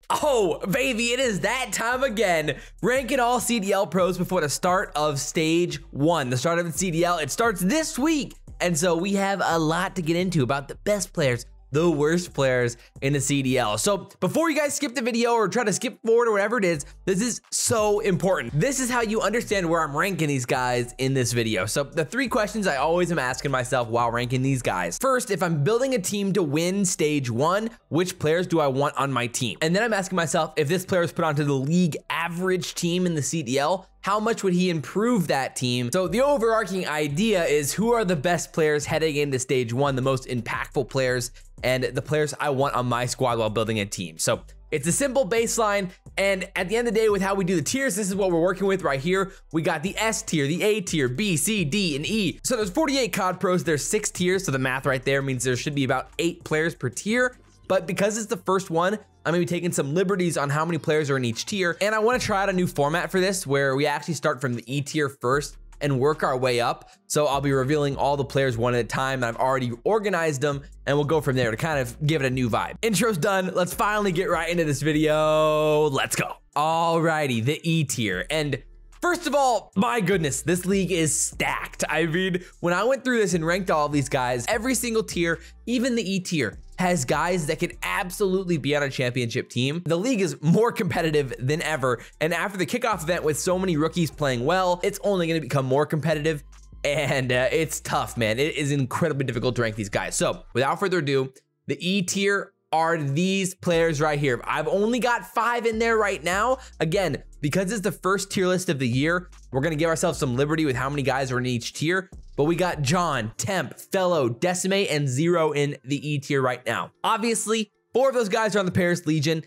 Oh, baby, it is that time again. Ranking all CDL pros before the start of stage 1. The start of the CDL, it starts this week. And so we have a lot to get into about the best players, the worst players in the CDL. So before you guys skip the video or try to skip forward or whatever it is, this is so important. This is how you understand where I'm ranking these guys in this video. So the 3 questions I always am asking myself while ranking these guys. First, if I'm building a team to win stage 1, which players do I want on my team? And then I'm asking myself, if this player is put onto the league average team in the CDL, how much would he improve that team? So the overarching idea is, who are the best players heading into stage 1, the most impactful players, and the players I want on my squad while building a team. So it's a simple baseline, and at the end of the day, with how we do the tiers, this is what we're working with right here. We got the S tier, the A tier, B, C, D, and E. So there's 48 COD pros, there's 6 tiers, so the math right there means there should be about 8 players per tier. But because it's the first one, I'm gonna be taking some liberties on how many players are in each tier. And I wanna try out a new format for this where we actually start from the E tier first and work our way up. So I'll be revealing all the players one at a time, and I've already organized them, and we'll go from there to kind of give it a new vibe. Intro's done, let's finally get right into this video. Let's go. Alrighty, the E tier. And first of all, my goodness, this league is stacked. I mean, when I went through this and ranked all of these guys, every single tier, even the E tier, has guys that could absolutely be on a championship team. The league is more competitive than ever, and after the kickoff event with so many rookies playing well, it's only gonna become more competitive, and it's tough, man. It is incredibly difficult to rank these guys. So without further ado, the E tier are these players right here. I've only got 5 in there right now. Again, because it's the first tier list of the year, we're gonna give ourselves some liberty with how many guys are in each tier. But we got John, Temp, Fellow, Decimate, and Zero in the E tier right now. Obviously, 4 of those guys are on the Paris Legion.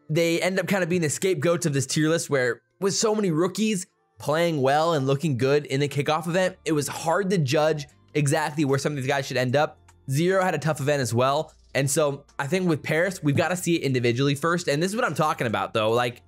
They end up kind of being the scapegoats of this tier list, where with so many rookies playing well and looking good in the kickoff event, it was hard to judge exactly where some of these guys should end up. Zero had a tough event as well. And so I think with Paris, we've got to see it individually first. And this is what I'm talking about though. Like,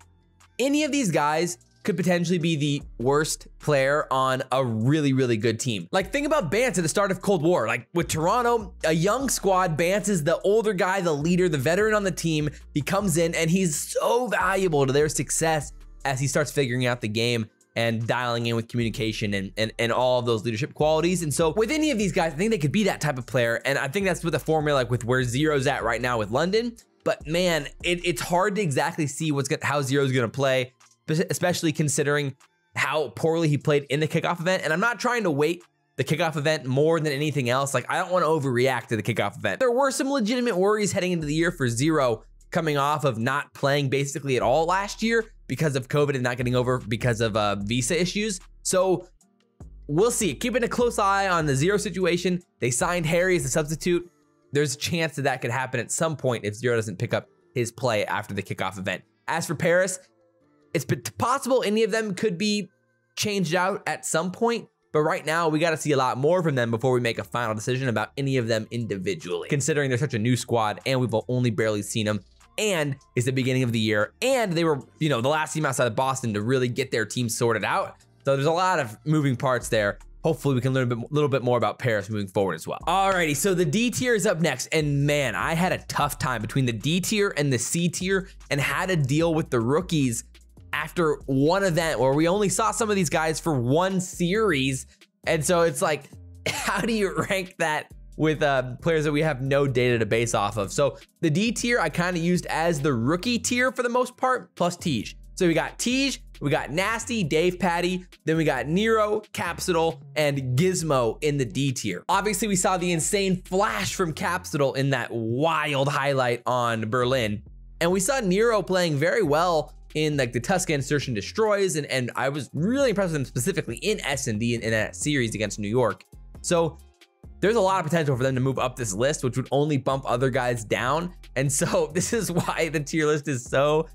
any of these guys could potentially be the worst player on a really, really good team. Like, think about Bance at the start of Cold War. Like with Toronto, a young squad, Bance is the older guy, the leader, the veteran on the team. He comes in and he's so valuable to their success as he starts figuring out the game and dialing in with communication and all of those leadership qualities. And so with any of these guys, I think they could be that type of player. And I think that's with the formula, like with where Zero's at right now with London. But man, it's hard to exactly see how Zero's gonna play, especially considering how poorly he played in the kickoff event. And I'm not trying to weight the kickoff event more than anything else. Like, I don't want to overreact to the kickoff event. There were some legitimate worries heading into the year for Zero, coming off of not playing basically at all last year because of COVID and not getting over because of visa issues. So we'll see. Keeping a close eye on the Zero situation. They signed Harry as a substitute. There's a chance that could happen at some point if Zero doesn't pick up his play after the kickoff event. As for Paris, it's possible any of them could be changed out at some point, but right now we got to see a lot more from them before we make a final decision about any of them individually, considering they're such a new squad and we've only barely seen them, and it's the beginning of the year, and they were, you know, the last team outside of Boston to really get their team sorted out. So there's a lot of moving parts there. Hopefully we can learn a little bit more about Paris moving forward as well. Alrighty, so the D tier is up next, and man, I had a tough time between the D tier and the C tier and had to deal with the rookies after one event where we only saw some of these guys for one series. And so it's like, how do you rank that with players that we have no data to base off of? So the D tier I kind of used as the rookie tier for the most part, plus Tej. So we got Tej, we got Nasty, Dave Patty, then we got Nero, Capsidal, and Gizmo in the D tier. Obviously, we saw the insane flash from Capsidal in that wild highlight on Berlin. And we saw Nero playing very well in like the Tuscan Search and Destroys, and I was really impressed with him specifically in S&D in that series against New York. So there's a lot of potential for them to move up this list, which would only bump other guys down. And so this is why the tier list is so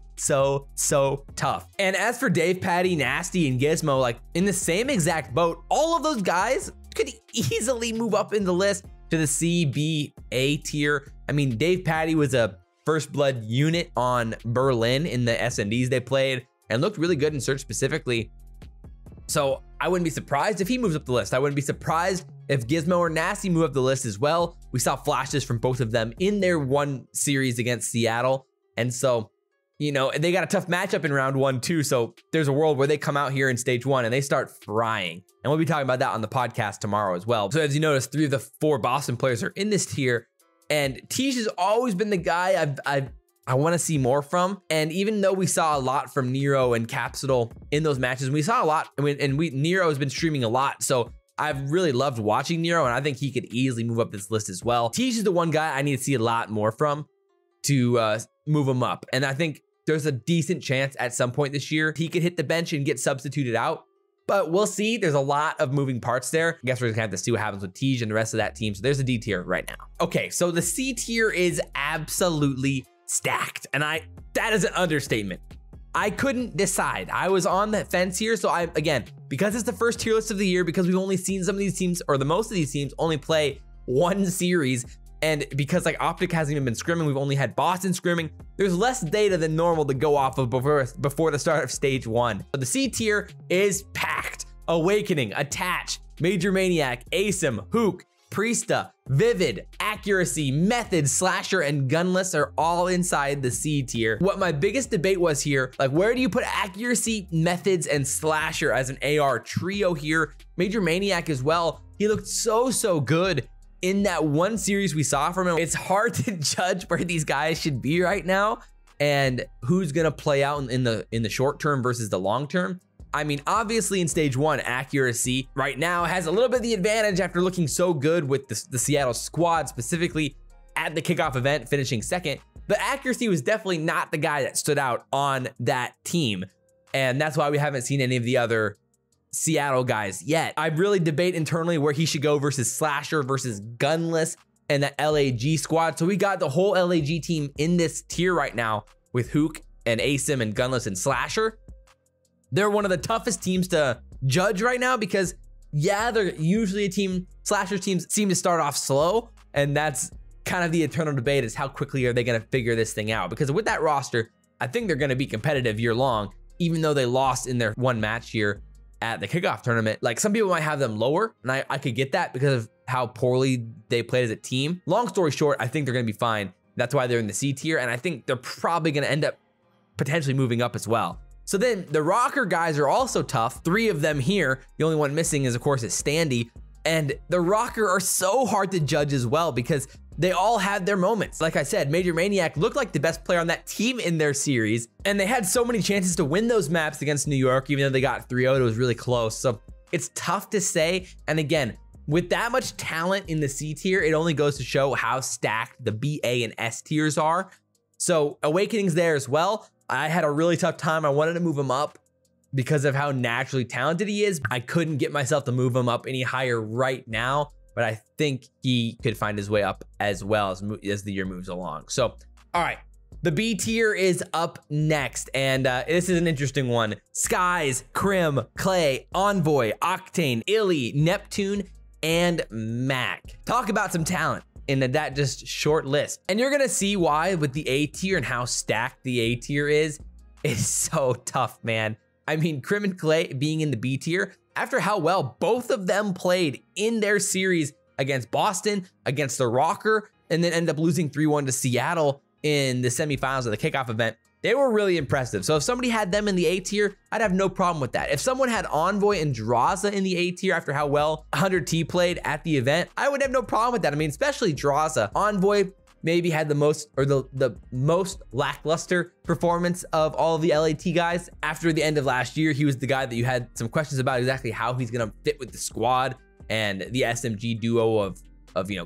tough. And as for Dave Patty, Nasty, and Gizmo, like in the same exact boat, all of those guys could easily move up in the list to the C, B, A tier. I mean, Dave Patty was a First Blood unit on Berlin in the S&Ds they played and looked really good in Search specifically. So I wouldn't be surprised if he moves up the list. I wouldn't be surprised if Gizmo or Nasty move up the list as well. We saw flashes from both of them in their one series against Seattle. And so you know, they got a tough matchup in round 1 too. So there's a world where they come out here in stage 1 and they start frying. And we'll be talking about that on the podcast tomorrow as well. So as you notice, 3 of the 4 Boston players are in this tier. And Tiege has always been the guy I want to see more from. And even though we saw a lot from Nero and Capsule in those matches, we saw a lot. Nero has been streaming a lot. So I've really loved watching Nero, and I think he could easily move up this list as well. Tiege is the one guy I need to see a lot more from to move him up. And I think there's a decent chance at some point this year he could hit the bench and get substituted out. But we'll see. There's a lot of moving parts there. I guess we're just gonna have to see what happens with Tiege and the rest of that team. So there's a D tier right now. Okay, so the C tier is absolutely stacked. And that is an understatement. I couldn't decide. I was on the fence here. So again, because it's the first tier list of the year, because we've only seen some of these teams, or the most of these teams only play 1 series. And because like Optic hasn't even been scrimming, we've only had Boston scrimming. There's less data than normal to go off of before the start of stage 1. So the C tier is packed. Awakening, Attach, Major Maniac, Asim, Hook, Priesta, Vivid, Accuracy, Method, Slasher, and Gunless are all inside the C tier. What my biggest debate was here, like where do you put Accuracy, Methods, and Slasher as an AR trio here? Major Maniac as well. He looked so good in that 1 series we saw from him. It's hard to judge where these guys should be right now and who's gonna play out in the short term versus the long term. I mean, obviously in stage 1, Accuracy right now has a little bit of the advantage after looking so good with the Seattle squad, specifically at the kickoff event, finishing 2nd. But Accuracy was definitely not the guy that stood out on that team. And that's why we haven't seen any of the other Seattle guys yet. I really debate internally where he should go versus Slasher versus Gunless and the LAG squad. So we got the whole LAG team in this tier right now with Hook and Asim and Gunless and Slasher. They're one of the toughest teams to judge right now because, yeah, they're usually a team. Slasher teams seem to start off slow, and that's kind of the eternal debate is how quickly are they going to figure this thing out? Because with that roster, I think they're going to be competitive year long, even though they lost in their 1 match here at the kickoff tournament. Like some people might have them lower, and I could get that because of how poorly they played as a team. Long story short, I think they're going to be fine. That's why they're in the C tier, and I think they're probably going to end up potentially moving up as well. So then the Rocker guys are also tough. 3 of them here. The only one missing is, of course, is Standy. And the Rocker are so hard to judge as well because they all had their moments. Like I said, Major Maniac looked like the best player on that team in their series. And they had so many chances to win those maps against New York, even though they got 3-0, it was really close. So it's tough to say. And again, with that much talent in the C tier, it only goes to show how stacked the B, A, and S tiers are. So Awakening's there as well. I had a really tough time. I wanted to move him up because of how naturally talented he is. I couldn't get myself to move him up any higher right now, but I think he could find his way up as well as the year moves along. So, all right, the B tier is up next, and this is an interesting one. Skies, Crim, Clay, Envoy, Octane, Illy, Neptune, and Mac. Talk about some talent in that just short list. And you're gonna see why with the A tier and how stacked the A tier is. It's so tough, man. I mean, Crim and Clay being in the B tier, after how well both of them played in their series against Boston, against the Rocker, and then end up losing 3-1 to Seattle in the semifinals of the kickoff event, they were really impressive. So if somebody had them in the A tier, I'd have no problem with that. If someone had Envoy and Drazah in the A tier after how well 100T played at the event, I would have no problem with that. I mean, especially Drazah. Envoy maybe had the most, or the most lackluster performance of all of the LAT guys. After the end of last year, he was the guy that you had some questions about exactly how he's gonna fit with the squad and the SMG duo of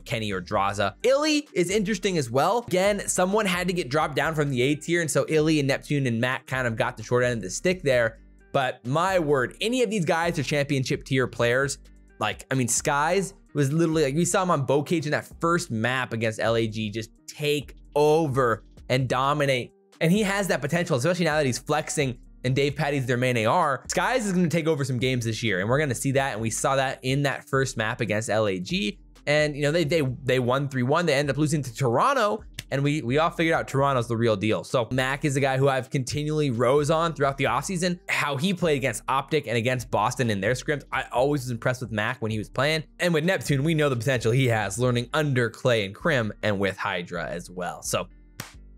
Kenny or Drazah. Illy is interesting as well. Again, someone had to get dropped down from the A tier, and so Illy and Neptune and Matt kind of got the short end of the stick there. But my word, any of these guys are championship tier players. Like, I mean, Skies was literally like, we saw him on Bocage in that first map against LAG just take over and dominate. And he has that potential, especially now that he's flexing and Dave Patty's their main AR. Skies is going to take over some games this year, and we're going to see that. And we saw that in that first map against LAG. And they won 3-1. They ended up losing to Toronto, and we all figured out Toronto's the real deal. So Mac is a guy who I've continually rose on throughout the offseason. How he played against Optic and against Boston in their scrims, I always was impressed with Mac when he was playing. And with Neptune, we know the potential he has learning under Clay and Crim and with Hydra as well. So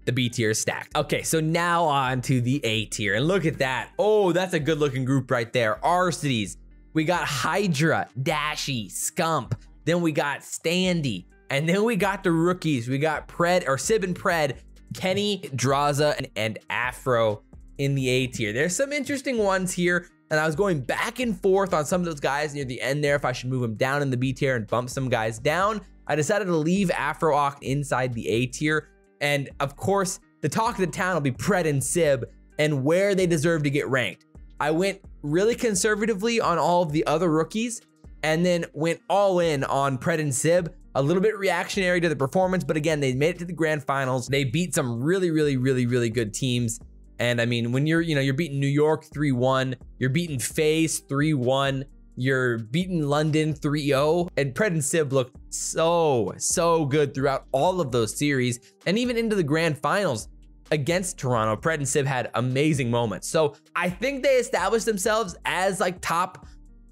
the B tier is stacked. Okay, so now on to the A tier, and look at that. Oh, that's a good looking group right there. Arcitys. We got Hydra, Dashy, Scump. Then we got Standy. And then we got the rookies. We got Sib and Pred, Kenny, Drazah, and Afro in the A tier. There's some interesting ones here. And I was going back and forth on some of those guys near the end there if I should move them down in the B tier and bump some guys down. I decided to leave Afro Oct inside the A tier. And of course, the talk of the town will be Pred and Sib and where they deserve to get ranked. I went really conservatively on all of the other rookies and then went all in on Pred and Sib. A little bit reactionary to the performance, but again, they made it to the grand finals. They beat some really good teams. And I mean, when you're beating New York 3-1, you're beating FaZe 3-1, you're beating London 3-0, and Pred and Sib looked so good throughout all of those series, and even into the grand finals against Toronto. Pred and Sib had amazing moments. So I think they established themselves as like top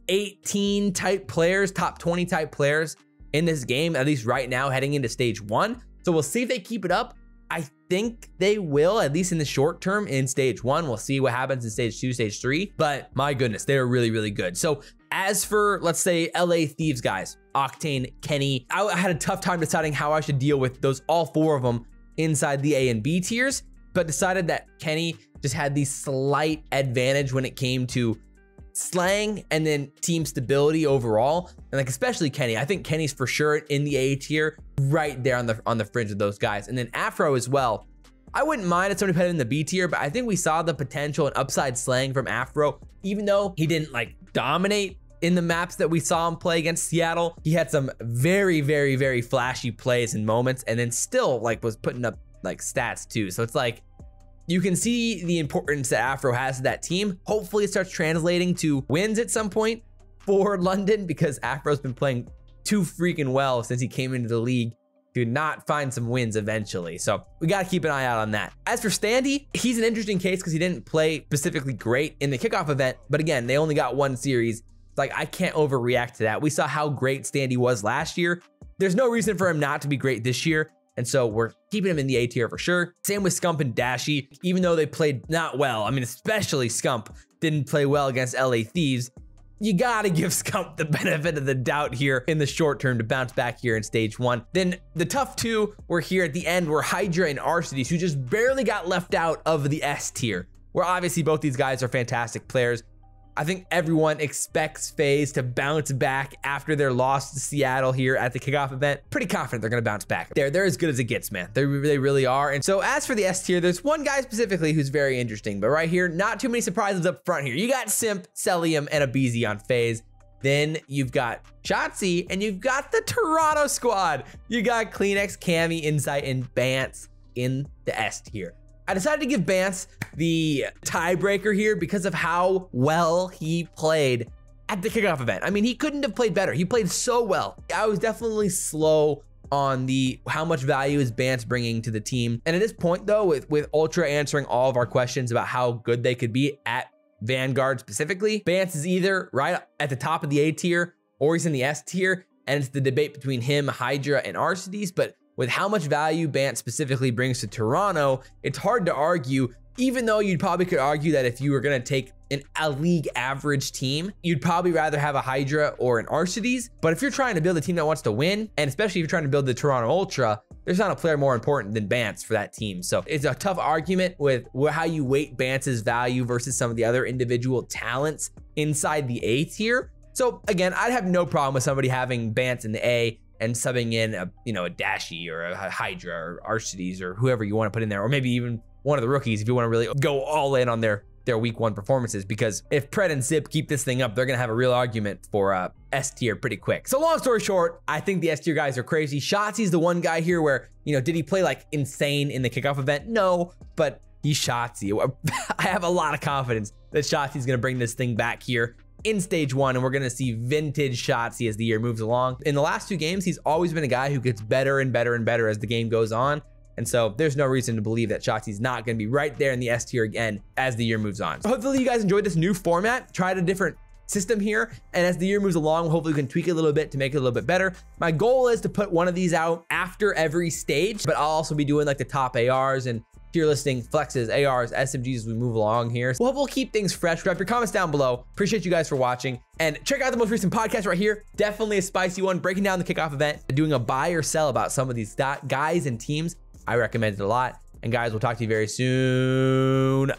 18 type players, top 20 type players in this game, at least right now heading into stage 1. So we'll see if they keep it up. I think they will, at least in the short term in stage 1. We'll see what happens in stage 2, stage 3, but my goodness, they're really good. So as for, let's say, LA Thieves guys, Octane, Kenny, I had a tough time deciding how I should deal with those, all 4 of them inside the A and B tiers, but decided that Kenny just had the slight advantage when it came to slang and then team stability overall. And like, especially Kenny, I think Kenny's for sure in the A tier, right there on the fringe of those guys. And then Afro as well. I wouldn't mind if somebody put it in the B tier, but I think we saw the potential and upside slang from Afro, even though he didn't like dominate in the maps that we saw him play against Seattle. He had some very flashy plays and moments, and then still like was putting up like stats too. So it's like, you can see the importance that Afro has to that team. Hopefully it starts translating to wins at some point for London, because Afro's been playing too freaking well since he came into the league to not find some wins eventually. So we got to keep an eye out on that. As for Standy, he's an interesting case because he didn't play specifically great in the kickoff event, but again, they only got 1 series. It's like, I can't overreact to that. We saw how great Standy was last year. There's no reason for him not to be great this year. And so we're keeping him in the A tier for sure. Same with Scump and Dashy, even though they played not well. I mean, especially Scump didn't play well against LA Thieves. You gotta give Scump the benefit of the doubt here in the short term to bounce back here in stage 1. Then the tough 2 were here at the end, were Hydra and Arcitys, who just barely got left out of the S tier, where obviously both these guys are fantastic players. I think everyone expects FaZe to bounce back after their loss to Seattle here at the kickoff event. Pretty confident they're gonna bounce back. They're as good as it gets, man. They really are. And so as for the S tier, there's one guy specifically who's very interesting, but right here, not too many surprises up front here. You got Simp, Cellium, and aBeZy on FaZe. Then you've got Shotzzy, and you've got the Toronto squad. You got CleanX, Cammy, Insight, and Bance in the S tier. I decided to give Bance the tiebreaker here because of how well he played at the kickoff event. I mean, he couldn't have played better. He played so well. I was definitely slow on the how much value is Bance bringing to the team. And at this point though, with Ultra answering all of our questions about how good they could be at Vanguard specifically, Bance is either right at the top of the A tier or he's in the S tier. And it's the debate between him, Hydra, and Arcitys. But with how much value Bance specifically brings to Toronto, it's hard to argue, even though you probably could argue that if you were gonna take a league average team, you'd probably rather have a Hydra or an Arcitys. But if you're trying to build a team that wants to win, and especially if you're trying to build the Toronto Ultra, there's not a player more important than Bance for that team. So it's a tough argument with how you weight Bance's value versus some of the other individual talents inside the A tier. So again, I'd have no problem with somebody having Bance in the A and subbing in a Dashy or a Hydra or Arcitys or whoever you want to put in there, or maybe even one of the rookies if you want to really go all in on their week 1 performances. Because if Pred and Sib keep this thing up, they're gonna have a real argument for S tier pretty quick. So long story short, I think the S tier guys are crazy. Shotzzy's the one guy here where, did he play like insane in the kickoff event? No, but he's Shotzzy. I have a lot of confidence that Shotzzy's gonna bring this thing back here in stage 1, and we're gonna see vintage Shotzzy as the year moves along. In the last 2 games, he's always been a guy who gets better and better and better as the game goes on. And so there's no reason to believe that Shotzzy's not gonna be right there in the S tier again as the year moves on. So hopefully you guys enjoyed this new format, tried a different system here. And as the year moves along, hopefully we can tweak it a little bit to make it a little bit better. My goal is to put one of these out after every stage, but I'll also be doing like the top ARs and tier listing flexes, ARs, SMGs as we move along here. So we'll keep things fresh. Drop your comments down below. Appreciate you guys for watching, and check out the most recent podcast right here. Definitely a spicy one, breaking down the kickoff event, doing a buy or sell about some of these guys and teams. I recommend it a lot. And guys, we'll talk to you very soon.